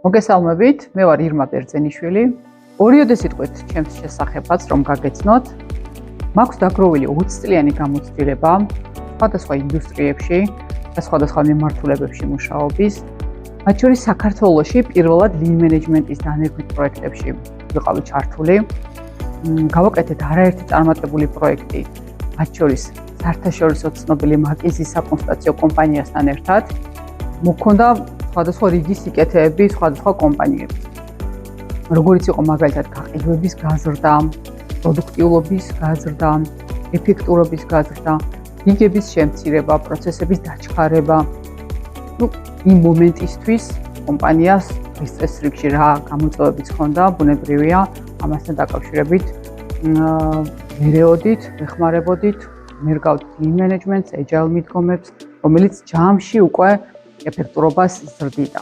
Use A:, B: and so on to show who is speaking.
A: მოგესალმებით, მე ვარ ირმა ბერძენიშვილი. ორიოდე სიტყვით ჩემს შესახებაც რომ გაგეცნოთ. მაქვს დაგროვილი 20 წლიანი გამოცდილება სხვადასხვა ინდუსტრიებში და სხვადასხვა მიმართულებებში მუშაობის. მათ შორის საქართველოში პირველად lean management-ის დანერგვით პროექტებში ვიყავი ჩართული. გავაკეთეთ არაერთი წარმატებული პროექტი, მათ შორის საერთაშორისო ცნობილი მაკინზის საკონსულტაციო კომპანიასთან ერთად. მოქონდა სხვადასხვა რიგი სიკეთეები სხვადასხვა კომპანიებში. როგორც იყო მაგალითად გაყიდვების გაზრდა, პროდუქტიულობის გაზრდა, ეფექტურობის გაზრდა, რიგების შემცირება, პროცესების დაჩქარება. იმ მომენტისთვის კომპანიას ეს წესრიგში რა გამოწვევებიც ჰქონდა, ბუნებრივია, ამასთან დაკავშირებით ვერეოდით, ვეხმარებოდით, მერგავთ lean management-ს, agile მიდგომებს, რომელიც ჯამში უკვე ეფექტურობას ზრდიდა.